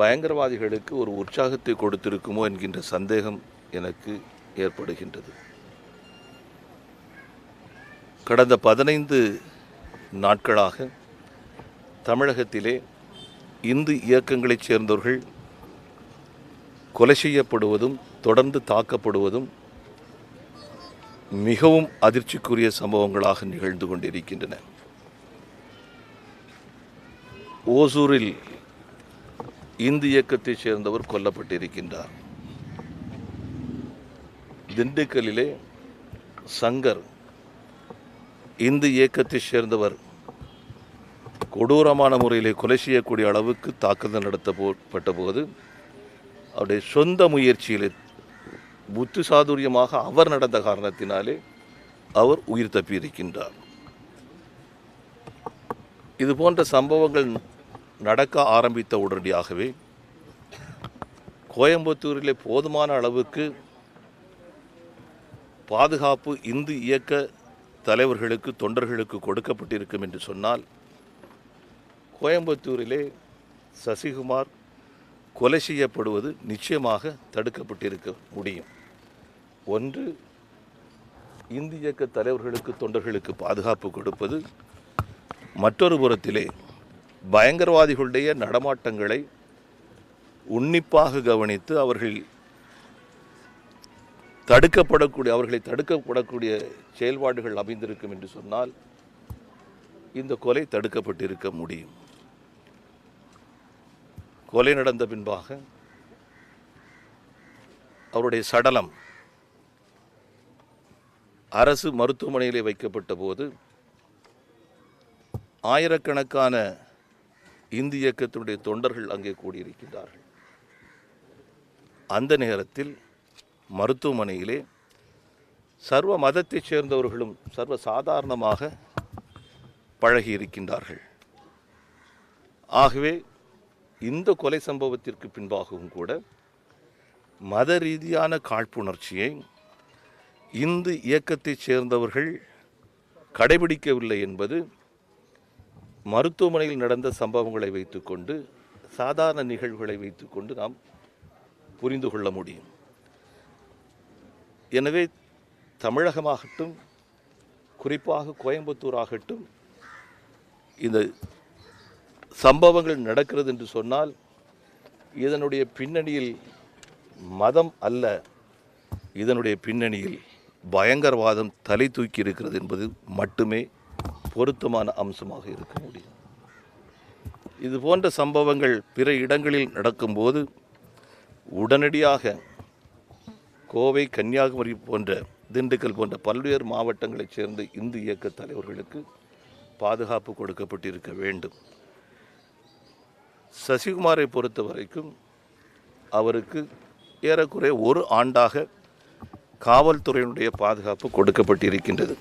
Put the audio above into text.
பயங்கரவாதிகளுக்கு ஒரு உற்சாகத்தை கொடுத்திருக்குமோ என்கின்ற சந்தேகம் எனக்கு ஏற்படுகின்றது. கடந்த 15 நாட்களாக தமிழகத்திலே இந்து இயக்கங்களைச் சேர்ந்தவர்கள் கொலை செய்யப்படுவதும் தொடர்ந்து தாக்கப்படுவதும் மிகவும் அதிர்ச்சிக்குரிய சம்பவங்களாக நிகழ்ந்து கொண்டிருக்கின்றன. ஓசூரில் இந்து இயக்கத்தைச் சேர்ந்தவர் கொல்லப்பட்டிருக்கின்றார். திண்டுக்கல்லிலே சங்கர் இந்து இயக்கத்தைச் சேர்ந்தவர் கொடூரமான முறையிலே கொலை செய்யக்கூடிய அளவுக்கு தாக்குதல் நடத்தப்பட்ட போது அவருடைய சொந்த முயற்சியிலே புத்தி சாதுரியமாக அவர் நடந்த காரணத்தினாலே அவர் உயிர் தப்பியிருக்கின்றார். இது போன்ற சம்பவங்கள் நடக்க ஆரம்பித்த உடனடியாகவே கோயம்புத்தூரிலே போதுமான அளவுக்கு பாதுகாப்பு இந்து இயக்க தலைவர்களுக்கு தொண்டர்களுக்கு கொடுக்கப்பட்டிருக்கும் என்று சொன்னால், கோயம்புத்தூரிலே சசிகுமார் கொலை செய்யப்படுவது நிச்சயமாக தடுக்கப்பட்டிருக்க முடியும். ஒன்று, இந்து இயக்க தலைவர்களுக்கு தொண்டர்களுக்கு பாதுகாப்பு கொடுப்பது, மற்றொரு புறத்திலே பயங்கரவாதிகளுடைய நடமாட்டங்களை உன்னிப்பாக கவனித்து அவர்களை தடுக்கப்படக்கூடிய செயல்பாடுகள் அமைந்திருக்கும் என்று சொன்னால் இந்த கொலை தடுக்கப்பட்டிருக்க முடியும். கொலை நடந்த பின்பாக அவருடைய சடலம் அரசு மருத்துவமனையிலே வைக்கப்பட்ட போது ஆயிரக்கணக்கான இந்து இயக்கத்தினுடைய தொண்டர்கள் அங்கே கூடியிருக்கின்றார்கள். அந்த நேரத்தில் மருத்துவமனையிலே சர்வ மதத்தைச் சேர்ந்தவர்களும் சர்வ சாதாரணமாக பழகியிருக்கின்றார்கள். ஆகவே இந்த கொலை சம்பவத்திற்கு பின்பாகவும் கூட மத ரீதியான காழ்ப்புணர்ச்சியை இந்து இயக்கத்தைச் சேர்ந்தவர்கள் கடைபிடிக்கவில்லை என்பது மருத்துவமனையில் நடந்த சம்பவங்களை வைத்துக்கொண்டு, சாதாரண நிகழ்வுகளை வைத்துக்கொண்டு நாம் புரிந்து கொள்ள முடியும். எனவே தமிழகமாகட்டும், குறிப்பாக கோயம்புத்தூர் ஆகட்டும், இந்த சம்பவங்கள் நடக்கிறது என்று சொன்னால் இதனுடைய பின்னணியில் மதம் அல்ல, இதனுடைய பின்னணியில் பயங்கரவாதம் தலை தூக்கி இருக்கிறது என்பது மட்டுமே பொருத்தமான அம்சமாக இருக்க முடியும். இது போன்ற சம்பவங்கள் பிற இடங்களில் நடக்கும்போது உடனடியாக கோவை, கன்னியாகுமரி போன்ற, திண்டுக்கல் போன்ற பல்வேறு மாவட்டங்களைச் சேர்ந்த இந்து இயக்க தலைவர்களுக்கு பாதுகாப்பு கொடுக்கப்பட்டிருக்க வேண்டும். சசிகுமாரை பொறுத்த வரைக்கும் அவருக்கு ஏறக்குறைய 1 ஆண்டாக காவல்துறையினுடைய பாதுகாப்பு கொடுக்கப்பட்டிருக்கின்றது.